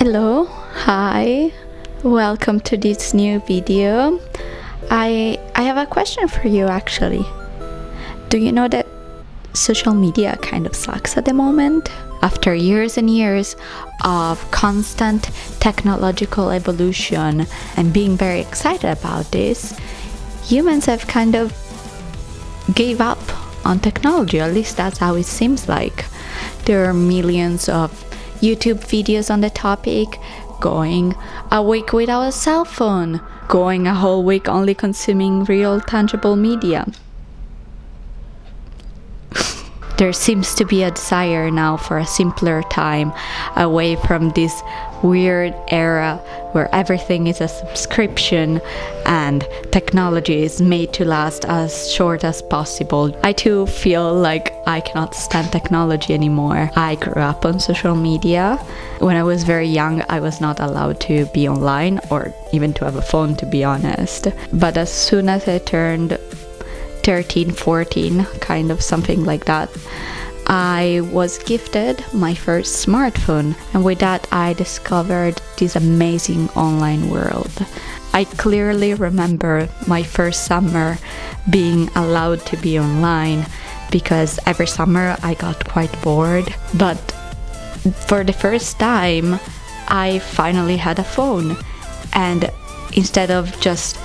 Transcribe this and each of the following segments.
Hello, hi, welcome to this new video. I have a question for you actually. Do you know that social media kind of sucks at the moment? After years and years of constant technological evolution and being very excited about this, humans have kind of gave up on technology, at least that's how it seems like. There are millions of YouTube videos on the topic, going a week without a cell phone, going a whole week only consuming real tangible media. There seems to be a desire now for a simpler time, away from this weird era where everything is a subscription and technology is made to last as short as possible. I too feel like I cannot stand technology anymore. I grew up on social media. When I was very young, I was not allowed to be online or even to have a phone, to be honest. But as soon as I turned 13, 14, kind of something like that, I was gifted my first smartphone, and with that I discovered this amazing online world. I clearly remember my first summer being allowed to be online, because every summer I got quite bored, but for the first time I finally had a phone, and instead of just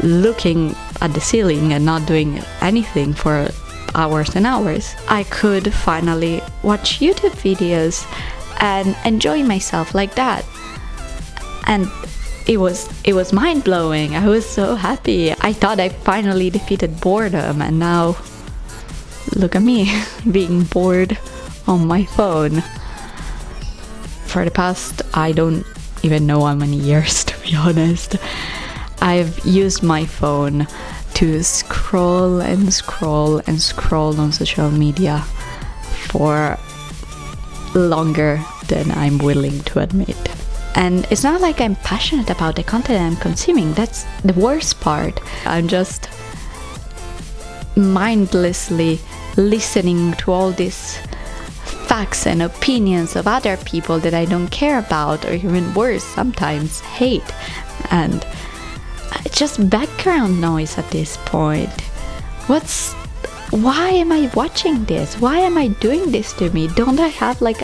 looking at the ceiling and not doing anything for hours and hours, I could finally watch YouTube videos and enjoy myself like that. And it was mind-blowing. I was so happy. I thought I finally defeated boredom, and now look at me being bored on my phone for the past, I don't even know how many years, to be honest. I've used my phone to scroll and scroll and scroll on social media for longer than I'm willing to admit. And it's not like I'm passionate about the content I'm consuming. That's the worst part. I'm just mindlessly listening to all these facts and opinions of other people that I don't care about, or even worse, sometimes hate. And it's just background noise at this point. Why am I watching this? Why am I doing this to me? Don't I have like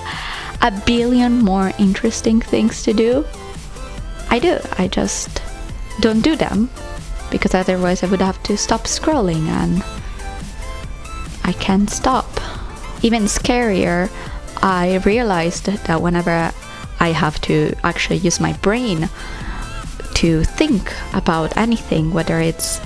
a billion more interesting things to do? I do. I just don't do them, because otherwise I would have to stop scrolling, and I can't stop. Even scarier, I realized that whenever I have to actually use my brain to think about anything, whether it's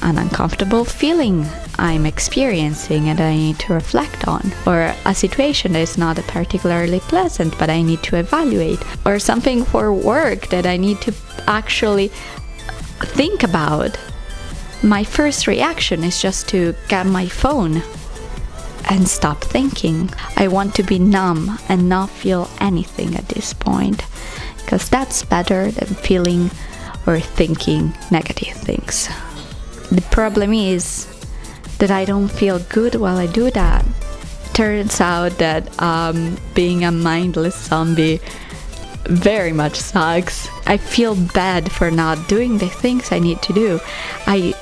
an uncomfortable feeling I'm experiencing and I need to reflect on, or a situation that is not particularly pleasant but I need to evaluate, or something for work that I need to actually think about, my first reaction is just to get my phone and stop thinking. I want to be numb and not feel anything at this point, because that's better than feeling or thinking negative things. The problem is that I don't feel good while I do that. Turns out that being a mindless zombie very much sucks. I feel bad for not doing the things I need to do. I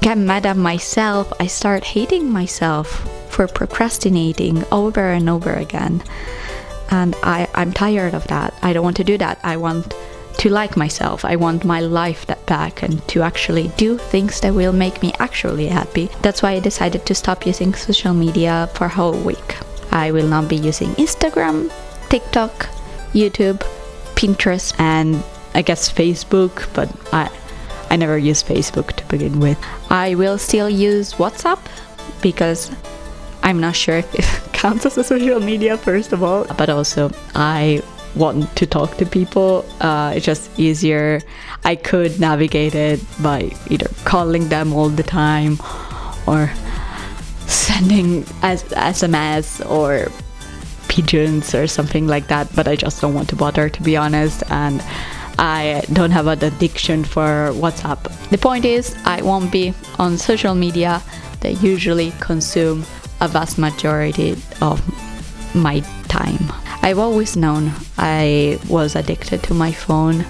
get mad at myself. I start hating myself for procrastinating over and over again. And I'm tired of that. I don't want to do that. I want to like myself. I want my life back and to actually do things that will make me actually happy. That's why I decided to stop using social media for a whole week. I will not be using Instagram, TikTok, YouTube, Pinterest, and I guess Facebook, but I never use Facebook to begin with. I will still use WhatsApp, because I'm not sure if it counts as a social media, first of all, but also I want to talk to people. It's just easier. I could navigate it by either calling them all the time or sending SMS or pigeons or something like that, but I just don't want to bother, to be honest, and I don't have an addiction for WhatsApp. The point is, I won't be on social media that usually consume a vast majority of my time. I've always known I was addicted to my phone,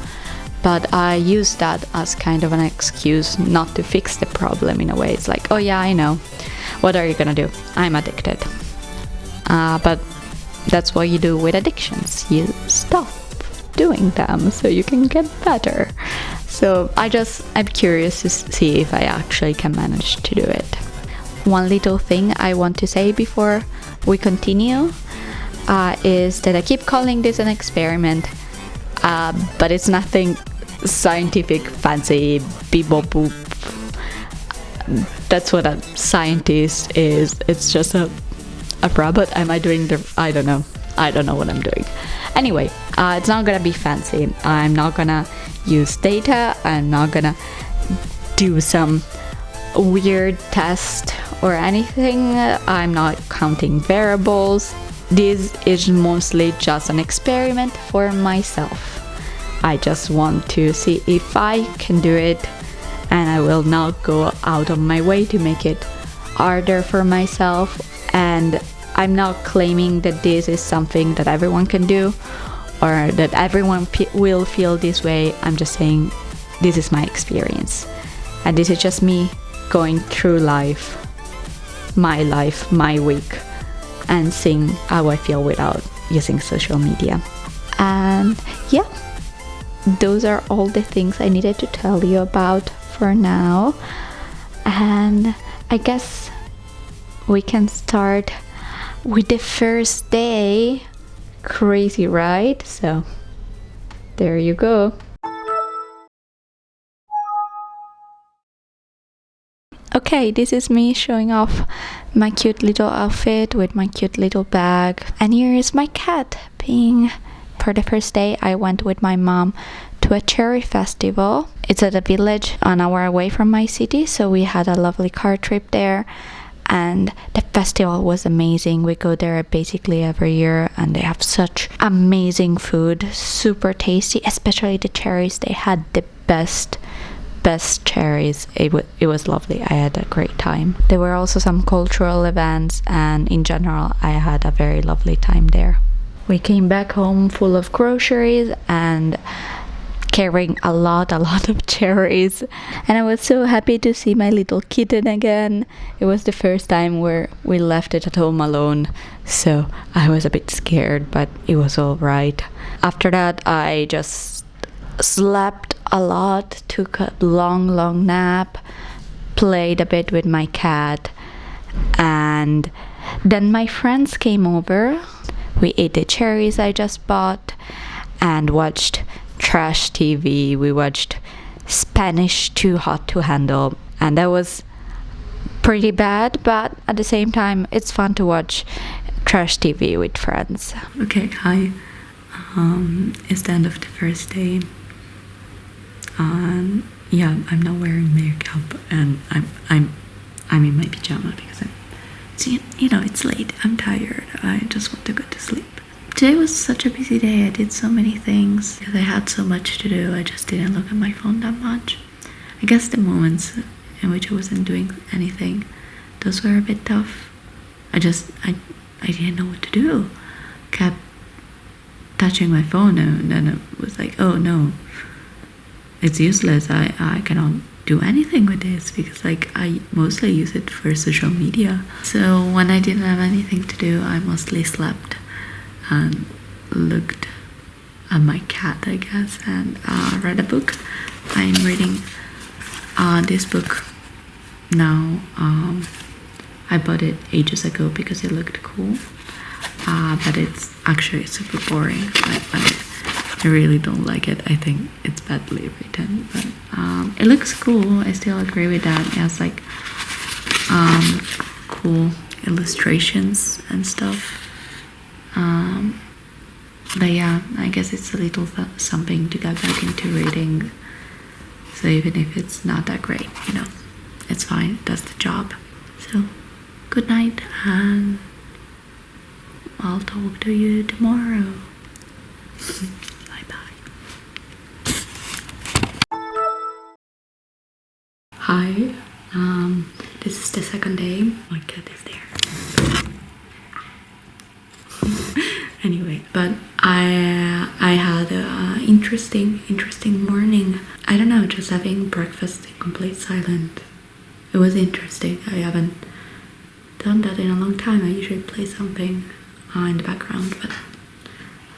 but I use that as kind of an excuse not to fix the problem in a way. It's like, oh yeah, I know. What are you gonna do? I'm addicted. But that's what you do with addictions. You stop doing them so you can get better. So I'm curious to see if I actually can manage to do it. One little thing I want to say before we continue is that I keep calling this an experiment, but it's nothing scientific, fancy, beep-bop boop. That's what a scientist is. It's just a robot. Am I doing I don't know. I don't know what I'm doing. Anyway, it's not gonna be fancy. I'm not gonna use data. I'm not gonna do some weird test or anything. I'm not counting variables. This is mostly just an experiment for myself. I just want to see if I can do it, and I will not go out of my way to make it harder for myself. And I'm not claiming that this is something that everyone can do or that everyone will feel this way. I'm just saying this is my experience, and this is just me going through life, my week, and seeing how I feel without using social media. And yeah, those are all the things I needed to tell you about for now. And I guess we can start with the first day. Crazy, right? So there you go. Okay, this is me showing off my cute little outfit with my cute little bag. And here is my cat peeing. For the first day, I went with my mom to a cherry festival. It's at a village an hour away from my city, so we had a lovely car trip there. And the festival was amazing. We go there basically every year, and they have such amazing food, super tasty, especially the cherries. They had the best cherries. It was lovely. I had a great time. There were also some cultural events, and in general I had a very lovely time there. We came back home full of groceries and carrying a lot of cherries, and I was so happy to see my little kitten again. It was the first time where we left it at home alone, so I was a bit scared, but it was all right. After that, I just slept a lot, took a long nap, played a bit with my cat, and then my friends came over. We ate the cherries I just bought and watched trash TV. We watched Spanish Too Hot to Handle, and that was pretty bad, but at the same time it's fun to watch trash TV with friends. Okay, hi. It's the end of the first day. Yeah, I'm not wearing makeup, and I'm in my pajama because it's late. I'm tired. I just want to go to sleep. Today was such a busy day. I did so many things because I had so much to do. I just didn't look at my phone that much. I guess the moments in which I wasn't doing anything, those were a bit tough. I didn't know what to do. Kept touching my phone, and then it was like, oh no, it's useless. I cannot do anything with this because I mostly use it for social media. So when I didn't have anything to do, I mostly slept and looked at my cat, I guess, and read a book. I'm reading this book now. I bought it ages ago because it looked cool, but it's actually super boring. I really don't like it. I think it's badly written, but it looks cool. I still agree with that. It has cool illustrations and stuff. But yeah, I guess it's a little something to get back into reading. So even if it's not that great, it's fine. It does the job. So good night, and I'll talk to you tomorrow. Bye-bye. Hi, this is the second day. My cat is there. Anyway, today, but I had an interesting morning. I don't know, just having breakfast in complete silence. It was interesting. I haven't done that in a long time. I usually play something in the background, but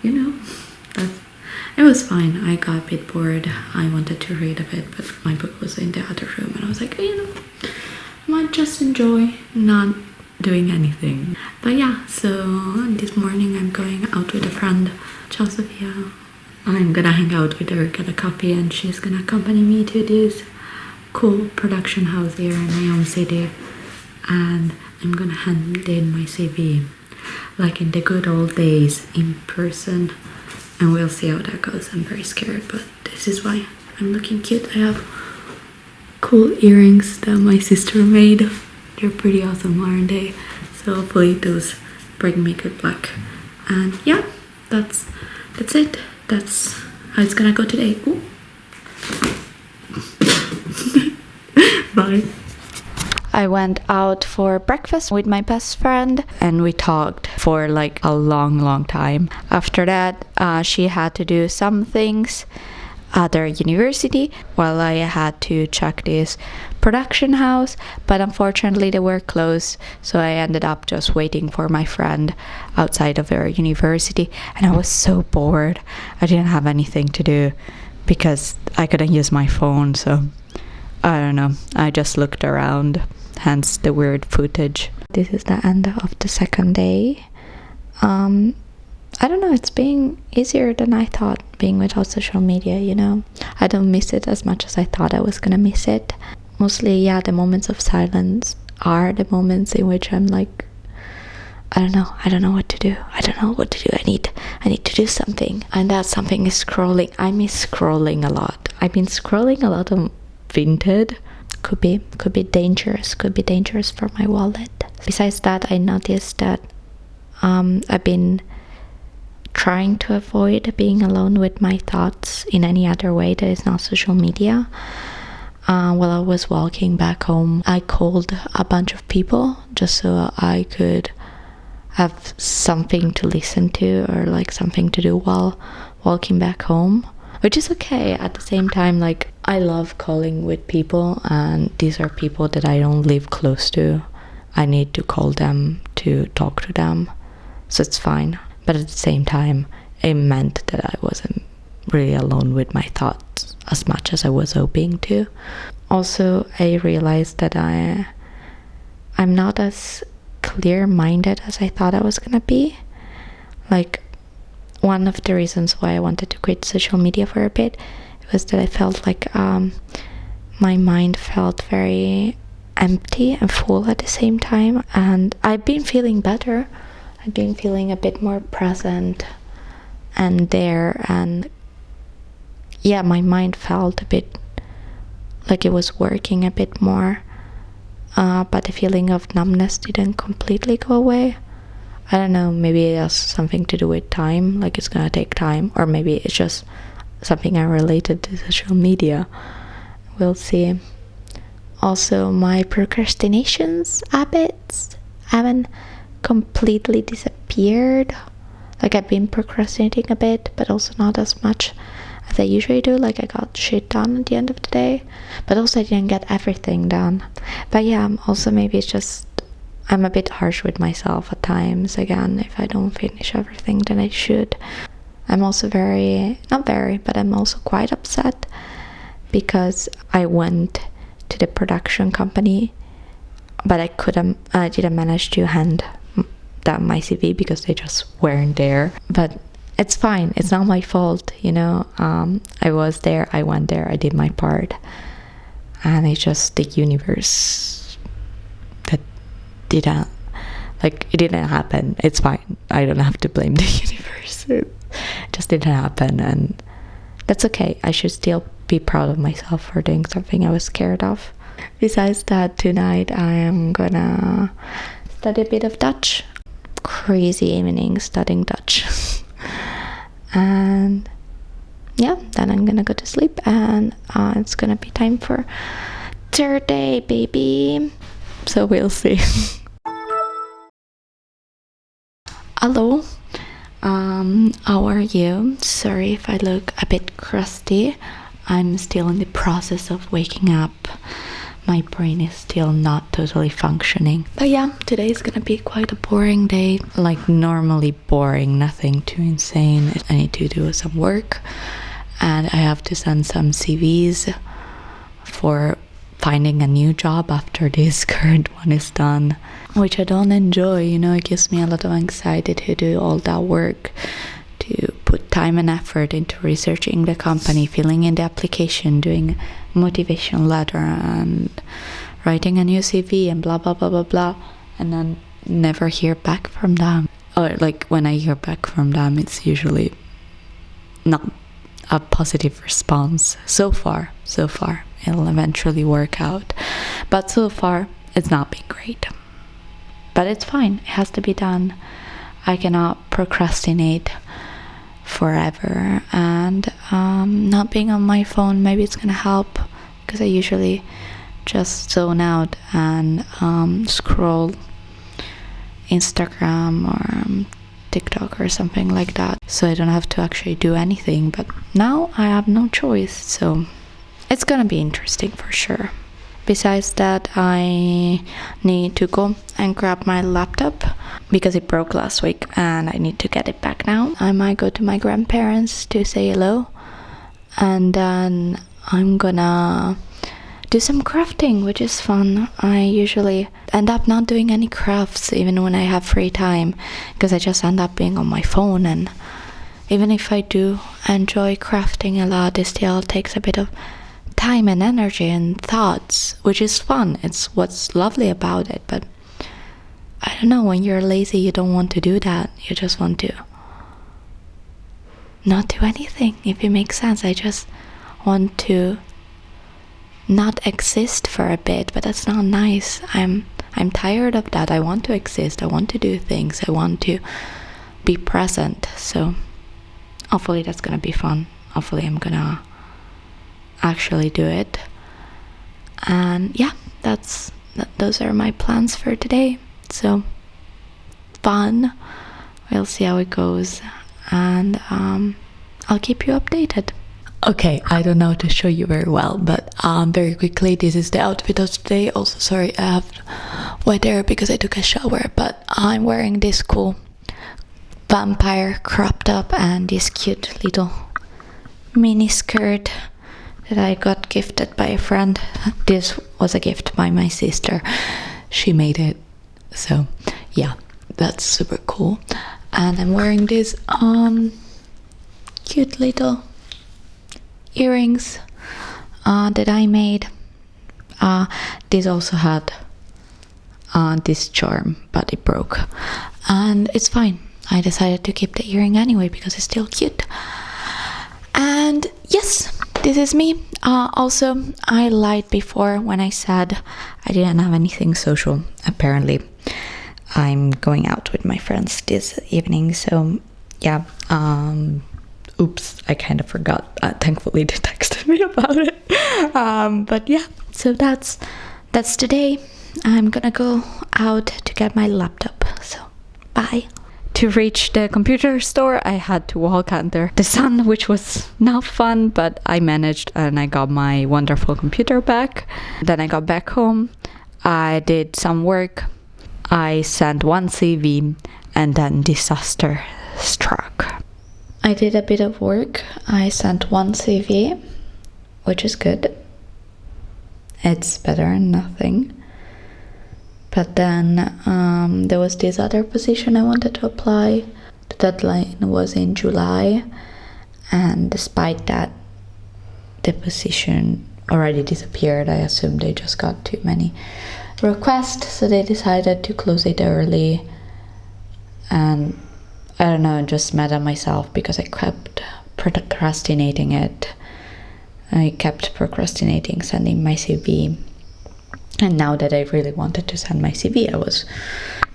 you know, it was fine. I got a bit bored. I wanted to read a bit, but my book was in the other room, and I was like, you know, I might just enjoy not doing anything. But yeah, so this morning I'm going out with a friend, Josephia. I'm gonna hang out with her, get a coffee, and she's gonna accompany me to this cool production house here in my own city, and I'm gonna hand in my CV like in the good old days in person, and we'll see how that goes. I'm very scared, but this is why I'm looking cute. I have cool earrings that my sister made. They're pretty awesome, aren't they? So hopefully those bring me good luck. And yeah, that's it. That's how it's gonna go today. Ooh. Bye. I went out for breakfast with my best friend and we talked for like a long time. After that, she had to do some things at her university while I had to check this production house, but unfortunately they were closed, so I ended up just waiting for my friend outside of her university, and I was so bored. I didn't have anything to do because I couldn't use my phone, so I don't know, I just looked around, hence the weird footage. This is the end of the second day. I don't know, it's being easier than I thought, being without social media, you know. I don't miss it as much as I thought I was gonna miss it. Mostly, yeah, the moments of silence are the moments in which I'm like, I don't know what to do. I need to do something. And that something is scrolling. I miss scrolling a lot. I've been scrolling a lot on Vinted. Could be dangerous. Could be dangerous for my wallet. Besides that, I noticed that I've been trying to avoid being alone with my thoughts in any other way that is not social media. While I was walking back home, I called a bunch of people just so I could have something to listen to or like something to do while walking back home, which is okay. At the same time, like, I love calling with people, and these are people that I don't live close to. I need to call them to talk to them, so it's fine. But at the same time, it meant that I wasn't really alone with my thoughts as much as I was hoping to. Also, I realized that I'm not as clear-minded as I thought I was gonna be. Like, one of the reasons why I wanted to quit social media for a bit was that I felt like my mind felt very empty and full at the same time, and I've been feeling better. I've been feeling a bit more present and there, and yeah, my mind felt a bit like it was working a bit more, but the feeling of numbness didn't completely go away. I don't know, maybe it has something to do with time, like it's gonna take time, or maybe it's just something I related to social media. We'll see. Also, my procrastinations habits haven't completely disappeared. Like, I've been procrastinating a bit, but also not as much as I usually do. Like, I got shit done at the end of the day, but also I didn't get everything done. But yeah, also maybe it's just I'm a bit harsh with myself at times. Again, if I don't finish everything that I should. I'm also I'm also quite upset because I went to the production company, but I didn't manage to hand down my CV because they just weren't there. But it's fine, it's not my fault, you know. I was there, I went there, I did my part, and it's just the universe that it didn't happen. It's fine, I don't have to blame the universe. It just didn't happen, and that's okay. I should still be proud of myself for doing something I was scared of. Besides that, tonight I am gonna study a bit of Dutch. Crazy evening studying Dutch. And yeah, then I'm gonna go to sleep, and it's gonna be time for third day, baby. So we'll see. Hello. How are you? Sorry if I look a bit crusty. I'm still in the process of waking up. My brain is still not totally functioning. But yeah, today is gonna be quite a boring day. Like normally boring, nothing too insane. I need to do some work and I have to send some CVs for finding a new job after this current one is done, which I don't enjoy. You know, it gives me a lot of anxiety to do all that work, to put time and effort into researching the company, filling in the application, doing a motivation letter and writing a new CV and blah blah blah blah blah, and then never hear back from them. Or like when I hear back from them, it's usually not a positive response. So far it'll eventually work out, but so far it's not been great. But it's fine, it has to be done. I cannot procrastinate forever, and not being on my phone, maybe it's gonna help, because I usually just zone out and scroll Instagram or TikTok or something like that, so I don't have to actually do anything. But now I have no choice, so it's gonna be interesting for sure. Besides that, I need to go and grab my laptop because it broke last week and I need to get it back now. I might go to my grandparents to say hello, and then I'm gonna do some crafting, which is fun. I usually end up not doing any crafts even when I have free time, because I just end up being on my phone, and even if I do enjoy crafting a lot, it still takes a bit of time and energy and thoughts, which is fun. It's what's lovely about it. But I don't know, when you're lazy, you don't want to do that. You just want to not do anything, if it makes sense. I just want to not exist for a bit, but that's not nice. I'm tired of that. I want to exist. I want to do things. I want to be present. So hopefully that's gonna be fun. Hopefully I'm gonna actually do it. And yeah, those are my plans for today. So fun. We'll see how it goes, and I'll keep you updated. Okay, I don't know how to show you very well, but very quickly, this is the outfit of today. Also, sorry, I have wet hair because I took a shower, but I'm wearing this cool vampire crop top and this cute little mini skirt that I got gifted by a friend. This was a gift by my sister. She made it. So yeah, that's super cool. And I'm wearing this cute little earrings that I made. This also had this charm, but it broke, and it's fine. I decided to keep the earring anyway because it's still cute. And yes, this is me. Also, I lied before when I said I didn't have anything social. Apparently I'm going out with my friends this evening, so yeah, oops, I kind of forgot. Thankfully they texted me about it. But yeah, so that's today. I'm gonna go out to get my laptop, so bye. To reach the computer store, I had to walk under the sun, which was not fun, but I managed and I got my wonderful computer back. Then I got back home, I did some work, I sent one CV, and then disaster struck. I did a bit of work. I sent one CV, which is good. It's better than nothing. But then there was this other position I wanted to apply. The deadline was in July, and despite that, the position already disappeared. I assume they just got too many requests, so they decided to close it early. And I don't know, I'm just mad at myself because I kept procrastinating it. I kept procrastinating sending my CV. And now that I really wanted to send my CV, I was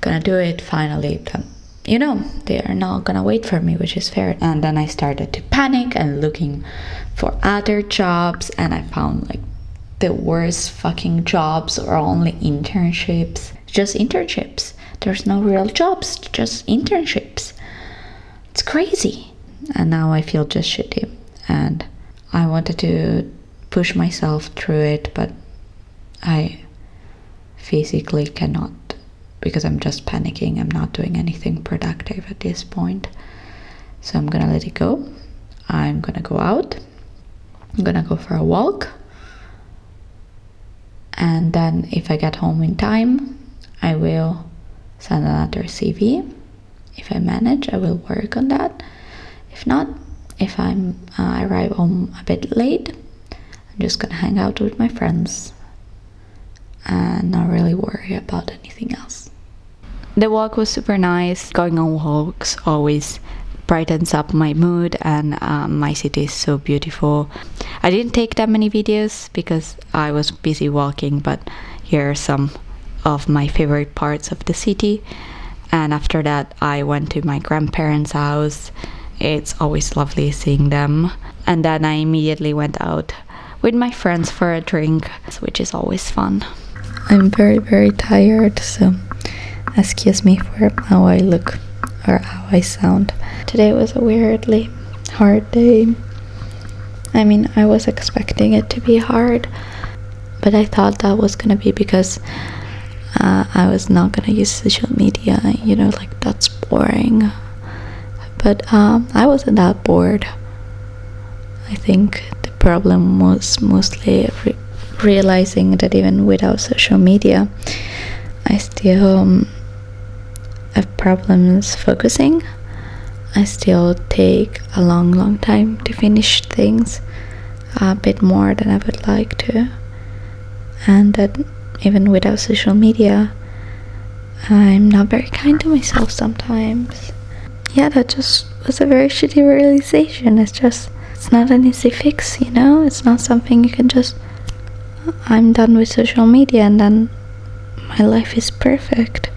gonna do it finally. But, you know, they are not gonna wait for me, which is fair. And then I started to panic and looking for other jobs, and I found like the worst fucking jobs, or only internships. Just internships. There's no real jobs, just internships. It's crazy. And now I feel just shitty. And I wanted to push myself through it, but I physically cannot, because I'm just panicking. I'm not doing anything productive at this point. So I'm gonna let it go. I'm gonna go out. I'm gonna go for a walk. And then if I get home in time, I will send another CV. If I manage, I will work on that. If not, if I arrive home a bit late, I'm just gonna hang out with my friends and not really worry about anything else. The walk was super nice. Going on walks always brightens up my mood, and my city is so beautiful. I didn't take that many videos because I was busy walking, but here are some of my favorite parts of the city. And after that I went to my grandparents' house. It's always lovely seeing them. And then I immediately went out with my friends for a drink, which is always fun. I'm very, very tired, so excuse me for how I look or how I sound. Today was a weirdly hard day. I mean, I was expecting it to be hard, but I thought that was gonna be because I was not gonna use social media, like that's boring. But I wasn't that bored. I think the problem was mostly realizing that even without social media, I still have problems focusing. I still take a long time to finish things, a bit more than I would like to. And that even without social media, I'm not very kind to myself sometimes. Yeah, that just was a very shitty realization. It's not an easy fix, It's not something you can just, I'm done with social media and then my life is perfect.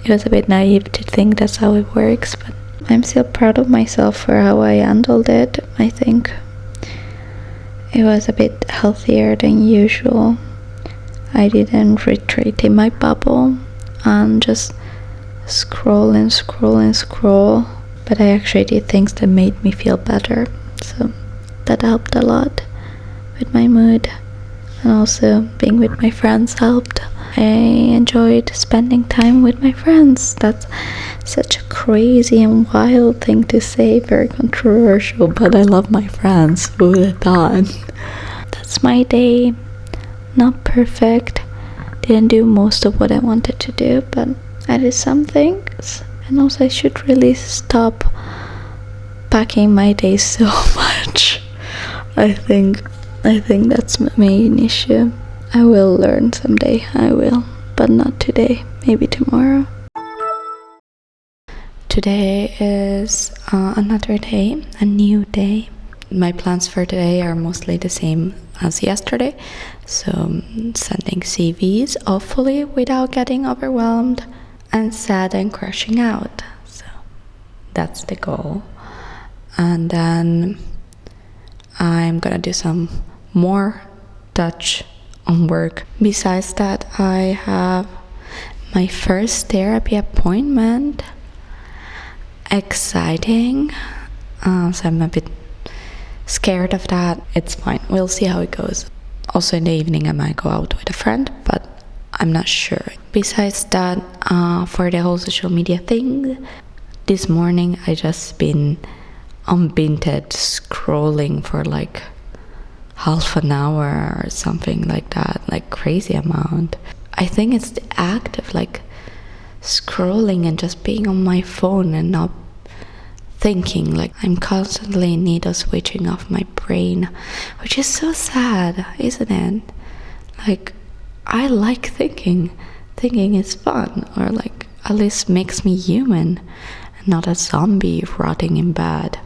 It was a bit naive to think that's how it works, but I'm still proud of myself for how I handled it. I think it was a bit healthier than usual. I didn't retreat in my bubble and just scroll, but I actually did things that made me feel better, so that helped a lot with my mood. And also being with my friends helped. I enjoyed spending time with my friends. That's such a crazy and wild thing to say, very controversial, but I love my friends. Who would have thought? That's my day. Not perfect. Didn't do most of what I wanted to do, but I did some things. And also I should really stop packing my days so much. I think that's my main issue. I will learn someday, but not today, maybe tomorrow. Today is another day, a new day. My plans for today are mostly the same as yesterday, so sending CVs, hopefully without getting overwhelmed and sad and crashing out. So that's the goal. And then I'm gonna do some more touch on work. Besides that, I have my first therapy appointment. Exciting. So I'm a bit scared of that. It's fine. We'll see how it goes. Also in the evening I might go out with a friend, but I'm not sure. Besides that, for the whole social media thing, this morning I just been unbinted scrolling for like half an hour or something like that, like crazy amount. I think it's the act of like scrolling and just being on my phone and not thinking. Like I'm constantly in need of switching off my brain, which is so sad, isn't it? Like I like thinking is fun, or like at least makes me human and not a zombie rotting in bed.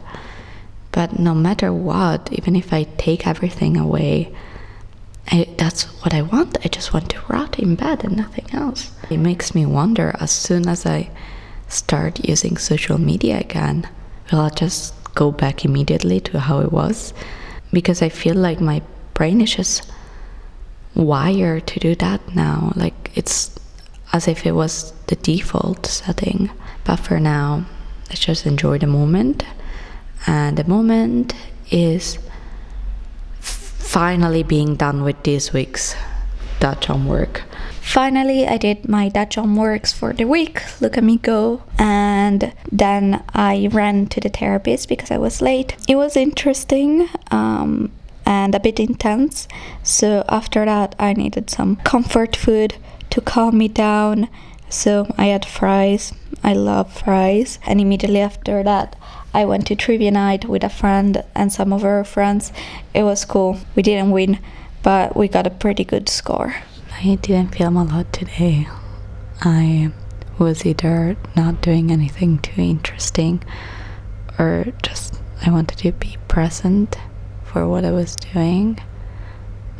But no matter what, even if I take everything away, that's what I want. I just want to rot in bed and nothing else. It makes me wonder, as soon as I start using social media again, will I just go back immediately to how it was? Because I feel like my brain is just wired to do that now. Like it's as if it was the default setting. But for now, let's just enjoy the moment. And the moment is finally being done with this week's Dutch homework. Finally, I did my Dutch homeworks for the week. Look at me go. And then I ran to the therapist because I was late. It was interesting and a bit intense. So after that, I needed some comfort food to calm me down. So I had fries. I love fries. And immediately after that, I went to trivia night with a friend and some of her friends. It was cool. We didn't win, but we got a pretty good score. I didn't film a lot today. I was either not doing anything too interesting or just I wanted to be present for what I was doing.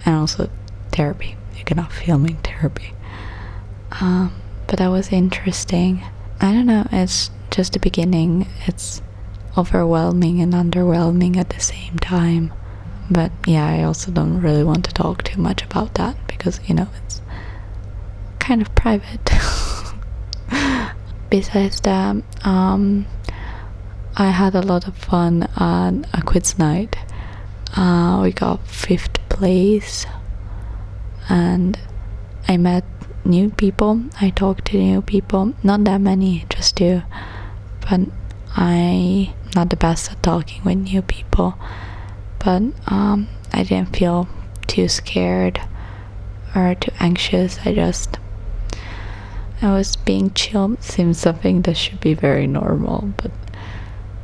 And also therapy. You cannot film in therapy. But that was interesting. I don't know, it's just the beginning. It's overwhelming and underwhelming at the same time. But yeah, I also don't really want to talk too much about that because, you know, it's kind of private. Besides that, I had a lot of fun at a quiz night. We got 5th place and I met new people. I talked to new people. Not that many, just 2. But I'm not the best at talking with new people. But I didn't feel too scared or too anxious. I was being chill. Seems something that should be very normal, but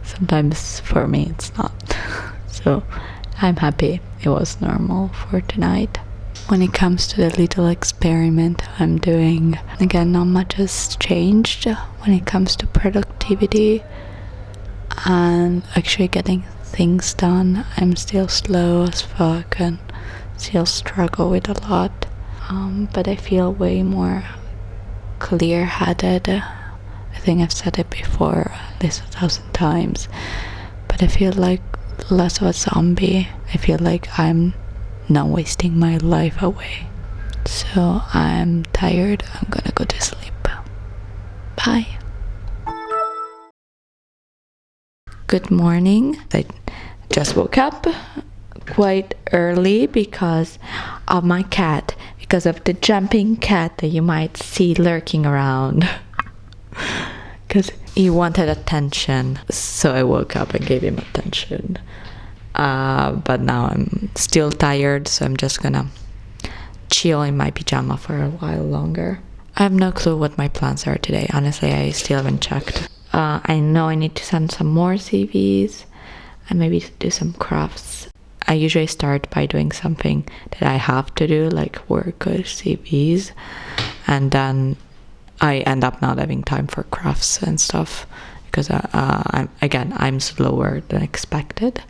sometimes for me it's not. So I'm happy it was normal for tonight. When it comes to the little experiment I'm doing, again, not much has changed when it comes to productivity and actually getting things done. I'm still slow as fuck and still struggle with a lot, but I feel way more clear-headed. I think I've said it before at least 1,000 times, but I feel like less of a zombie. I feel like I'm not wasting my life away. So I'm tired. I'm gonna go to sleep. Bye. Good morning. I just woke up quite early because of my cat, because of the jumping cat that you might see lurking around. Because he wanted attention, so I woke up and gave him attention. But now I'm still tired, so I'm just gonna chill in my pajama for a while longer. I have no clue what my plans are today. Honestly, I still haven't checked. I know I need to send some more CVs and maybe do some crafts. I usually start by doing something that I have to do, like work or CVs, and then I end up not having time for crafts and stuff because I'm slower than expected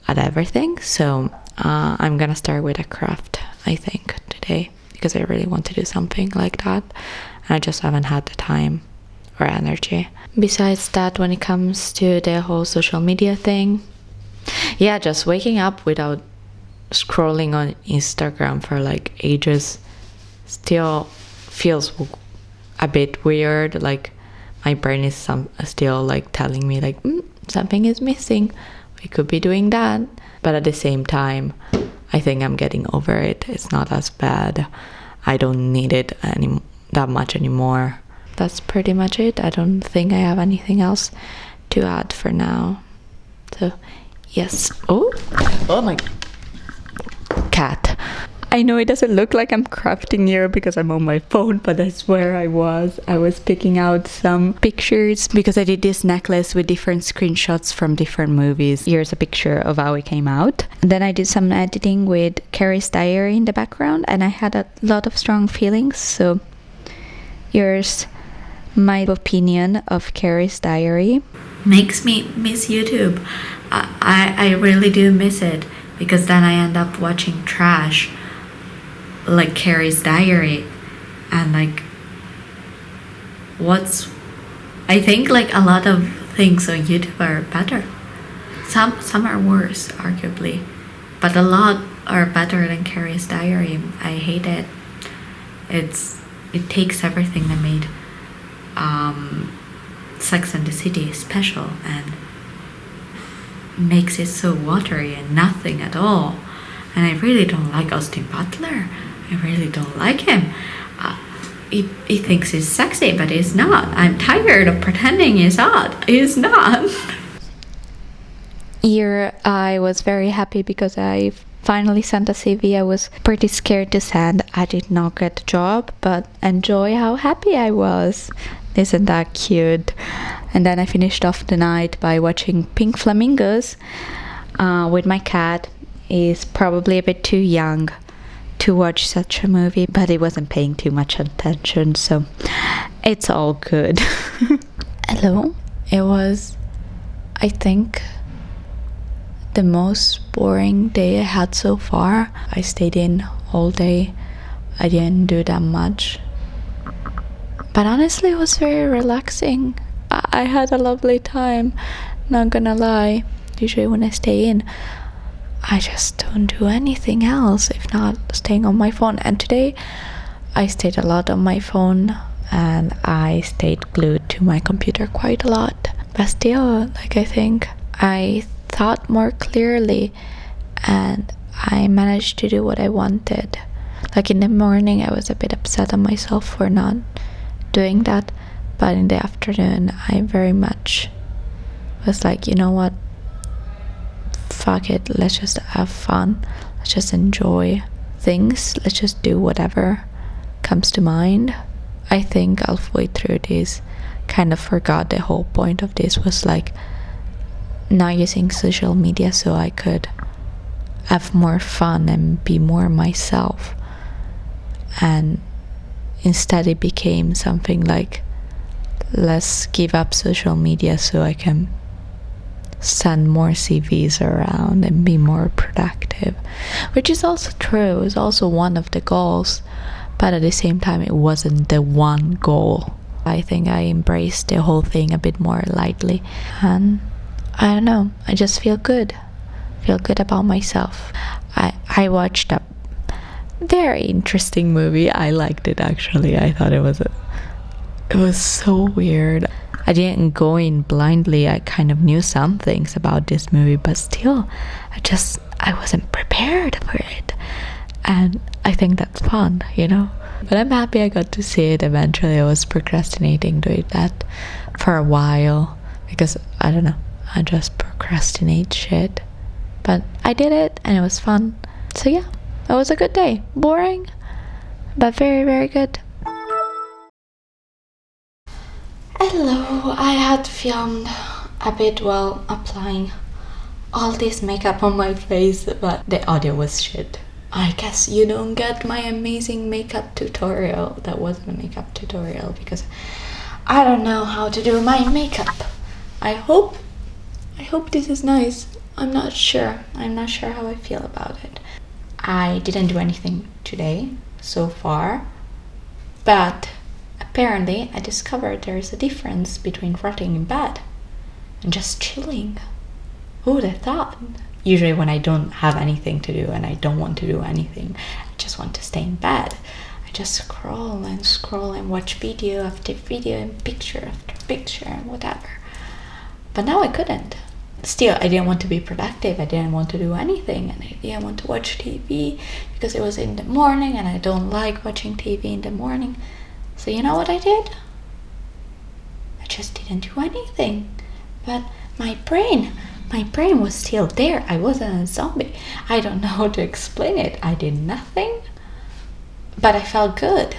at everything. So I'm gonna start with a craft, I think, today because I really want to do something like that and I just haven't had the time or energy. Besides that, when it comes to the whole social media thing, yeah, just waking up without scrolling on Instagram for like ages still feels a bit weird. Like my brain is still like telling me like something is missing, we could be doing that, but at the same time I think I'm getting over it. It's not as bad. I don't need it that much anymore. That's pretty much it. I don't think I have anything else to add for now. So yes. Oh my cat. I know it doesn't look like I'm crafting here because I'm on my phone, but I swear I was picking out some pictures because I did this necklace with different screenshots from different movies. Here's a picture of how it came out. And then I did some editing with Carrie's diary in the background and I had a lot of strong feelings. So here's my opinion of Carrie's diary. Makes me miss YouTube. I really do miss it because then I end up watching trash like Carrie's diary and like I think like a lot of things on YouTube are better. Some are worse, arguably, but a lot are better than Carrie's diary. I hate it. It takes everything that made Sex and the City is special and makes it so watery and nothing at all. And I really don't like Austin Butler. I really don't like him. He thinks he's sexy, but he's not. I'm tired of pretending he's hot. He's not. Here I was very happy because I finally sent a CV. I was pretty scared to send. I did not get the job, but enjoy how happy I was. Isn't that cute? And then I finished off the night by watching Pink Flamingos with my cat. He's probably a bit too young to watch such a movie, but he wasn't paying too much attention, so it's all good. Hello. It was, I think, the most boring day I had so far. I stayed in all day. I didn't do that much. But honestly, it was very relaxing. I had a lovely time, not gonna lie. Usually when I stay in, I just don't do anything else if not staying on my phone. And today, I stayed a lot on my phone and I stayed glued to my computer quite a lot. But still, like, I think I thought more clearly and I managed to do what I wanted. Like in the morning, I was a bit upset at myself for not doing that, but in the afternoon, I very much was like, you know what? Fuck it, let's just have fun. Let's just enjoy things. Let's just do whatever comes to mind. I think halfway through this, kind of forgot the whole point of this was like not using social media so I could have more fun and be more myself. And instead it became something like, let's give up social media so I can send more CVs around and be more productive, which is also true. It was also one of the goals, but at the same time it wasn't the one goal. I think I embraced the whole thing a bit more lightly, and I don't know, I just feel good about myself. I watched a very interesting movie. I liked it, actually. I thought it was so weird. I didn't go in blindly. I kind of knew some things about this movie, but still, I wasn't prepared for it. And I think that's fun, you know? But I'm happy I got to see it eventually. I was procrastinating doing that for a while because, I don't know, I just procrastinate shit. But I did it and it was fun. So yeah, it was a good day. Boring, but very, very good. Hello, I had filmed a bit while applying all this makeup on my face, but the audio was shit. I guess you don't get my amazing makeup tutorial. That wasn't a makeup tutorial because I don't know how to do my makeup. I hope this is nice. I'm not sure how I feel about it. I didn't do anything today so far, but apparently I discovered there's a difference between rotting in bed and just chilling. Who would have thought? Usually when I don't have anything to do and I don't want to do anything, I just want to stay in bed. I just scroll and watch video after video and picture after picture and whatever. But now I couldn't. Still, I didn't want to be productive. I didn't want to do anything, and I didn't want to watch TV because it was in the morning and I don't like watching TV in the morning. So you know what I did? I just didn't do anything. But my brain was still there. I wasn't a zombie. I don't know how to explain it. I did nothing, but I felt good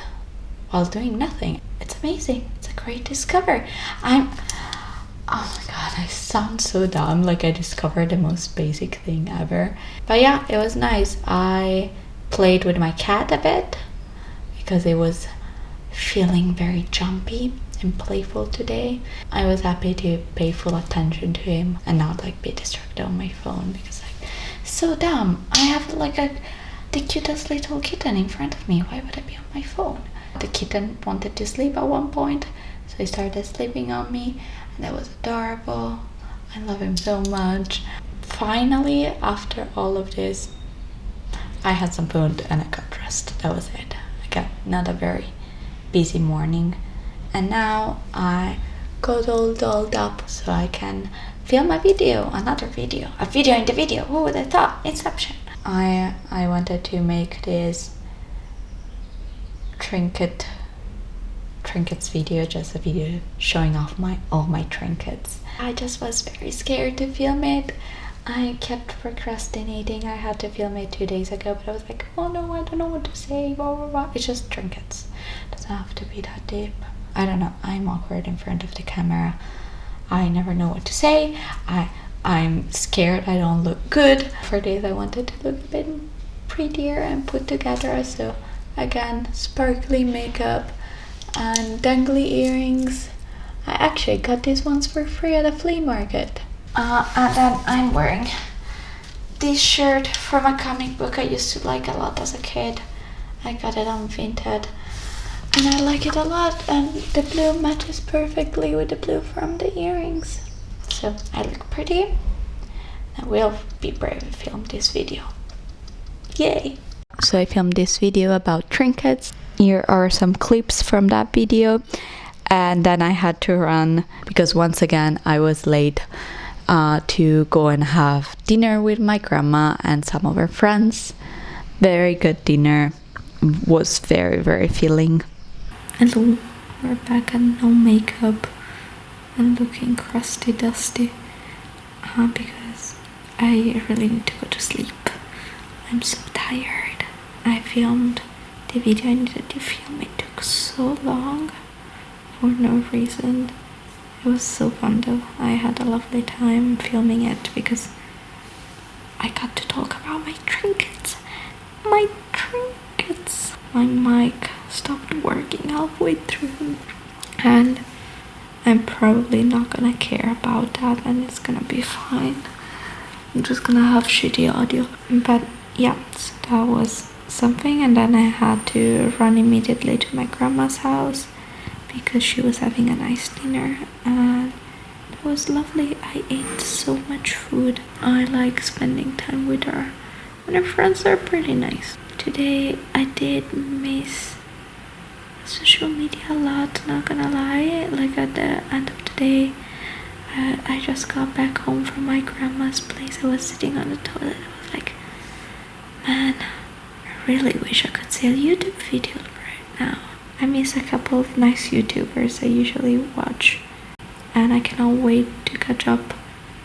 while doing nothing. It's amazing. It's a great discovery. Oh my god, I sound so dumb, like I discovered the most basic thing ever. But yeah, it was nice. I played with my cat a bit because it was feeling very jumpy and playful today. I was happy to pay full attention to him and not like be distracted on my phone because like, so dumb. I have like the cutest little kitten in front of me. Why would I be on my phone? The kitten wanted to sleep at one point, so he started sleeping on me, and that was adorable. I love him so much. Finally, after all of this, I had some food and I got dressed. That was it. I got not a very busy morning, and now I got all dolled up so I can film a video, a video in the video. Who would have thought? Inception. I wanted to make this trinkets video, just a video showing off all my trinkets. I just was very scared to film it. I kept procrastinating. I had to film it 2 days ago, but I was like, oh no, I don't know what to say, blah blah blah. It's just trinkets. It doesn't have to be that deep. I don't know, I'm awkward in front of the camera. I never know what to say. I'm scared I don't look good. For days I wanted to look a bit prettier and put together, so again, sparkly makeup and dangly earrings. I actually got these ones for free at a flea market. And then I'm wearing this shirt from a comic book I used to like a lot as a kid. I got it on Vinted and I like it a lot, and the blue matches perfectly with the blue from the earrings. So I look pretty. I will be brave and film this video. Yay! So I filmed this video about trinkets. Here are some clips from that video, and then I had to run because once again I was late to go and have dinner with my grandma and some of her friends. Very good dinner. Was very, very filling. Hello, we're back and no makeup and looking crusty dusty because I really need to go to sleep. I'm so tired. I filmed the video I needed to film. It took so long for no reason. It was so fun though. I had a lovely time filming it because I got to talk about my trinkets. My mic stopped working halfway through, and I'm probably not gonna care about that, and it's gonna be fine. I'm just gonna have shitty audio. But yeah, so that was something, and then I had to run immediately to my grandma's house because she was having a nice dinner, and it was lovely. I ate so much food. I like spending time with her, and her friends are pretty nice. Today I did miss social media a lot, not gonna lie. Like at the end of the day, I just got back home from my grandma's place. I was sitting on the toilet. I was like, man, I really wish I could see a YouTube video right now. I miss a couple of nice YouTubers I usually watch, and I cannot wait to catch up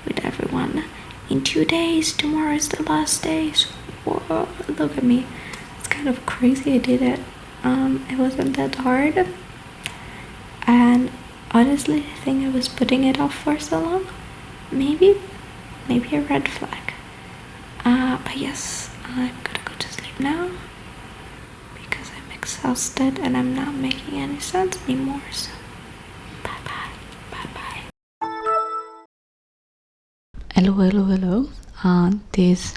with everyone in 2 days. Tomorrow is the last day, so whoa, look at me. It's kind of crazy I did it. It wasn't that hard, and honestly I think I was putting it off for so long. Maybe a red flag. But yes, I'm gonna go to sleep now because I'm exhausted and I'm not making any sense anymore, so bye bye. Hello. This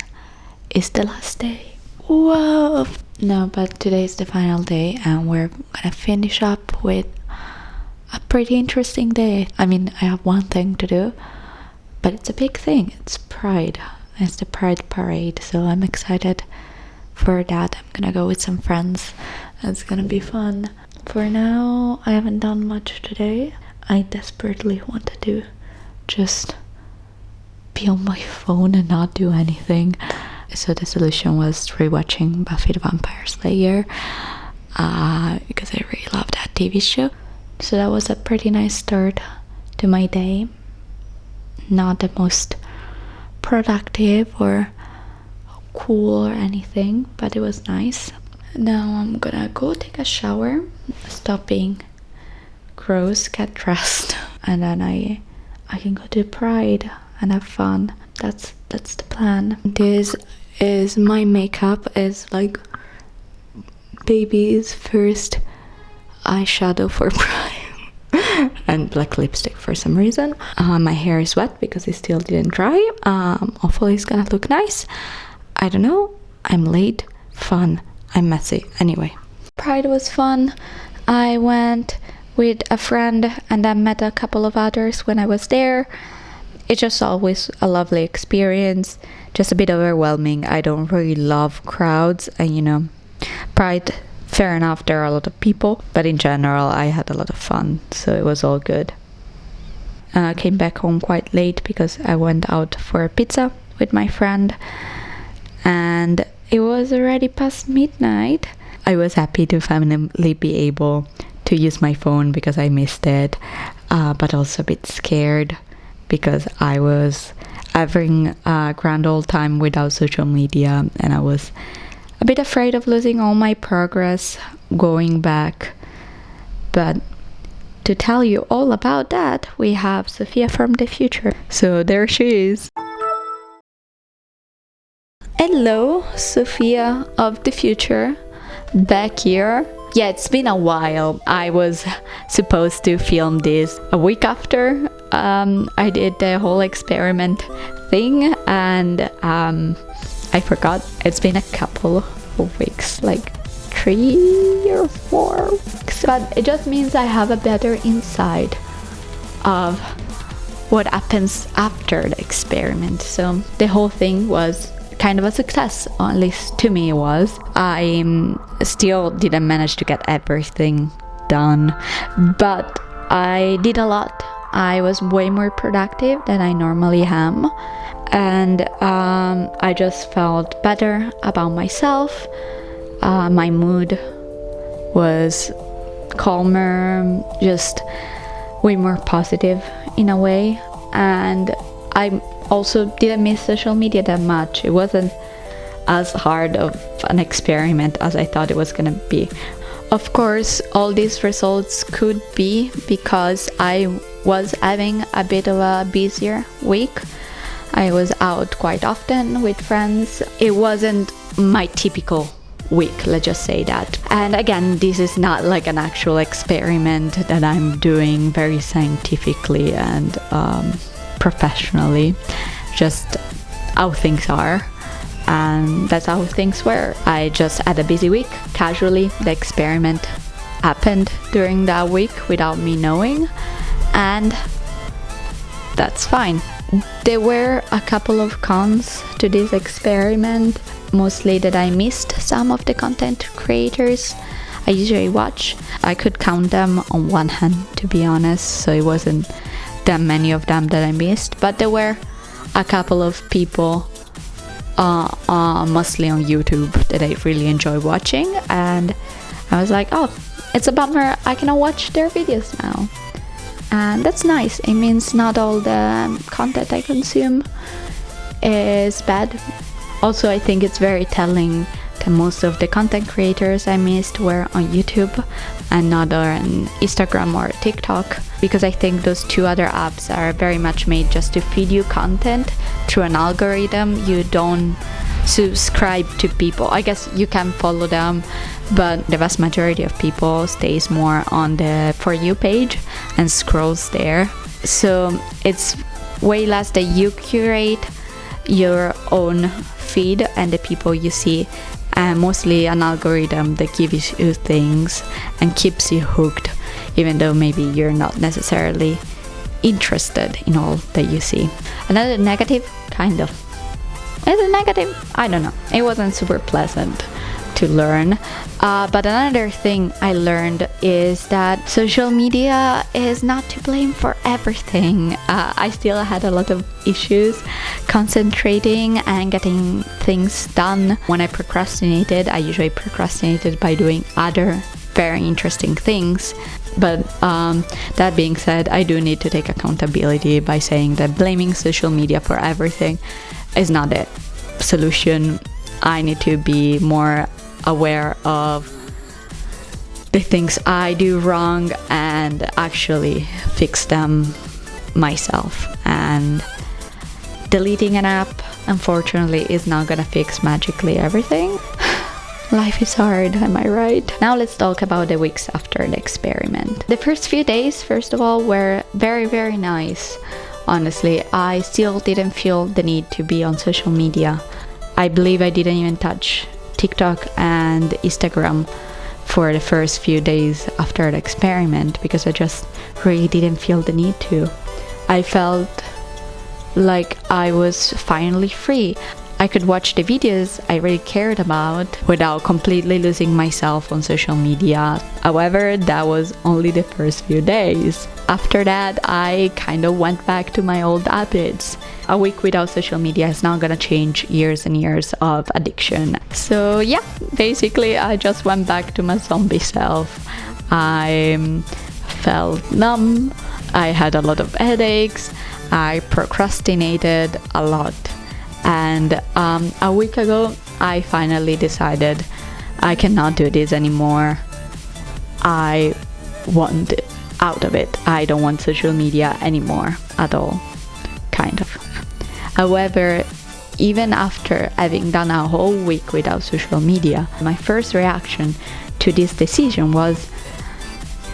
is the last day. Whoa! No, but today is the final day and we're gonna finish up with a pretty interesting day. I mean, I have one thing to do, but it's a big thing. It's Pride. It's the Pride Parade, so I'm excited for that. I'm gonna go with some friends. It's gonna be fun. For now, I haven't done much today. I desperately wanted to just be on my phone and not do anything. So the solution was rewatching Buffy the Vampire Slayer because I really love that TV show. So that was a pretty nice start to my day. Not the most productive or cool or anything, but it was nice. Now I'm gonna go take a shower, stop being gross, get dressed, and then I can go to Pride and have fun. That's the plan. This is my makeup. Is like baby's first eyeshadow for Pride and black lipstick for some reason. My hair is wet because it still didn't dry. Hopefully it's gonna look nice. I don't know. I'm late. Fun. I'm messy. Anyway, Pride was fun. I went with a friend and I met a couple of others when I was there. It's just always a lovely experience, just a bit overwhelming. I don't really love crowds, and Pride, fair enough, there are a lot of people, but in general I had a lot of fun, so it was all good. came back home quite late because I went out for pizza with my friend, and it was already past midnight. I was happy to finally be able to use my phone because I missed it, but also a bit scared because I was having a grand old time without social media, and I was a bit afraid of losing all my progress going back. But to tell you all about that, we have Sophia from the future. So there she is. Hello, Sophia of the future, back here. Yeah, it's been a while. I was supposed to film this a week after I did the whole experiment thing, and I forgot. It's been a couple of weeks, like 3 or 4 weeks. But it just means I have a better insight of what happens after the experiment. So the whole thing was kind of a success, or at least to me it was. I still didn't manage to get everything done, but I did a lot. I was way more productive than I normally am, and I just felt better about myself. My mood was calmer, just way more positive in a way, and I also didn't miss social media that much. It wasn't as hard of an experiment as I thought it was gonna be. Of course, all these results could be because I was having a bit of a busier week. I was out quite often with friends. It wasn't my typical week, let's just say that. And again, this is not like an actual experiment that I'm doing very scientifically and professionally, just how things are, and that's how things were. I just had a busy week. Casually, the experiment happened during that week without me knowing, and that's fine. There were a couple of cons to this experiment, mostly that I missed some of the content creators I usually watch. I could count them on one hand, to be honest, so it wasn't that many of them that I missed, but there were a couple of people mostly on YouTube that I really enjoy watching, and I was like, oh, it's a bummer I cannot watch their videos now. And that's nice. It means not all the content I consume is bad. Also, I think it's very telling that most of the content creators I missed were on YouTube and not on Instagram or TikTok, because I think those two other apps are very much made just to feed you content through an algorithm. You don't subscribe to people. I guess you can follow them, but the vast majority of people stays more on the For You page and scrolls there. So it's way less that you curate your own feed and the people you see, and mostly an algorithm that gives you things and keeps you hooked, even though maybe you're not necessarily interested in all that you see. Another negative, kind of. Is it negative? I don't know. It wasn't super pleasant to learn. But another thing I learned is that social media is not to blame for everything. I still had a lot of issues concentrating and getting things done. When I procrastinated, I usually procrastinated by doing other very interesting things. But that being said, I do need to take accountability by saying that blaming social media for everything is not the solution. I need to be more aware of the things I do wrong and actually fix them myself. And deleting an app, unfortunately, is not gonna fix magically everything. Life is hard, am I right? Now let's talk about the weeks after the experiment. The first few days, first of all, were very, very nice. Honestly, I still didn't feel the need to be on social media. I believe I didn't even touch TikTok and Instagram for the first few days after the experiment because I just really didn't feel the need to. I felt like I was finally free. I could watch the videos I really cared about without completely losing myself on social media. However, that was only the first few days. after that, I kind of went back to my old habits. A week without social media is not gonna change years and years of addiction. So yeah, basically I just went back to my zombie self. I felt numb, I had a lot of headaches, I procrastinated a lot. And a week ago, I finally decided I cannot do this anymore. I want out of it. I don't want social media anymore at all, kind of. However, even after having done a whole week without social media, my first reaction to this decision was,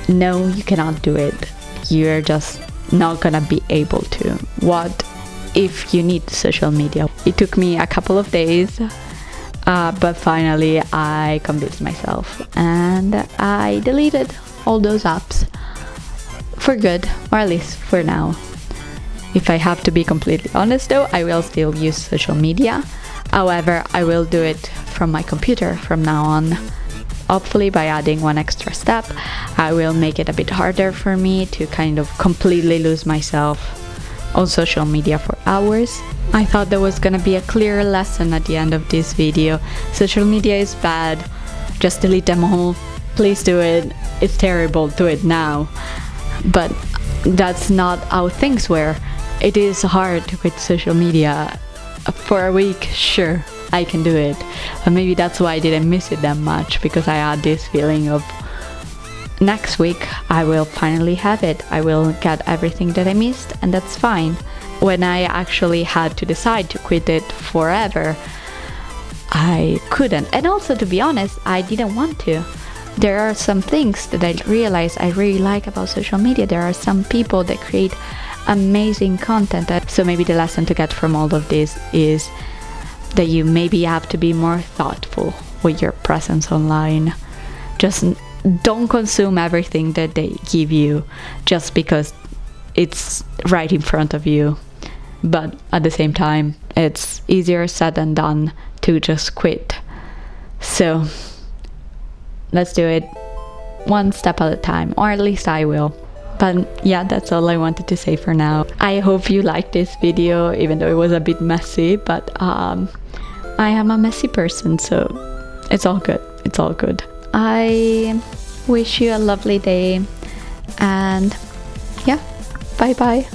no, you cannot do it. You're just not gonna be able to. What if you need social media? It took me a couple of days, but finally I convinced myself and I deleted all those apps for good, or at least for now. If I have to be completely honest though, I will still use social media. However, I will do it from my computer from now on. Hopefully by adding one extra step, I will make it a bit harder for me to kind of completely lose myself on social media for hours. I thought there was gonna be a clear lesson at the end of this video. Social media is bad, just delete them all. Please do it. It's terrible, do it now. But that's not how things were. It is hard to quit social media. For a week, sure, I can do it. But maybe that's why I didn't miss it that much, because I had this feeling of next week I will finally have it. I will get everything that I missed, and that's fine. When I actually had to decide to quit it forever, I couldn't. And also, to be honest, I didn't want to. There are some things that I realize I really like about social media. There are some people that create amazing content. So maybe the lesson to get from all of this is that you maybe have to be more thoughtful with your presence online. Just don't consume everything that they give you just because it's right in front of you. But at the same time, it's easier said than done to just quit. So let's do it one step at a time, or at least I will. But yeah, that's all I wanted to say for now. I hope you liked this video, even though it was a bit messy, but I am a messy person, so it's all good. It's all good. I wish you a lovely day, and yeah, bye bye.